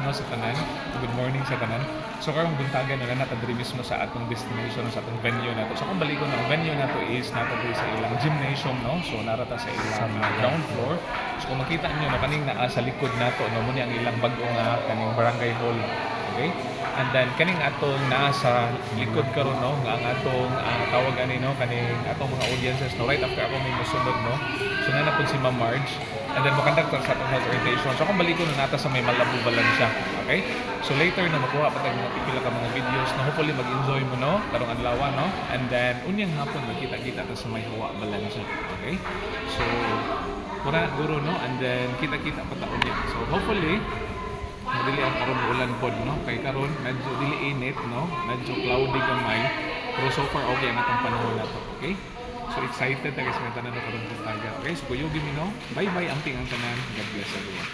no sa tanan. Good morning sa tanan. So karong buntagan na nato diri mismo sa atong destination sa atong venue nato. So kung balik ko na ang venue nato is nato diri sa ilang gymnasium no. So narata sa ilang ground floor. So kung makita niyo no kaning naa sa likod nato no mo ni ang ilang bag-o nga kaning barangay hall. Okay? And then kaning atong naa sa likod karon no nga ang atong tawag ani no kaning atong mga audiences no right after ako may mosunod no. So na pud si Ma'am Marge. And then makonduct sa atong health orientation. So kung balik ko na nata sa may Malabo Valencia. Okay? So later na makuha pa tayo mga pipila ka mga videos na hopefully mag-enjoy mo no karong adlaw no. And then unyang hapon magkita-kita ta sa may Hawa Valencia. Okay? So mura guro no and then kita-kita pa ta unya. So hopefully madili ang karon ulan pod no kay karon medyo dili init no medyo cloudy gamay pero so far okay ang atong panahon nato. Okay? So excited na guys may tanan na karon sa taga. Okay, so kuyugi mi no. Bye bye amping ang tanan. God bless everyone.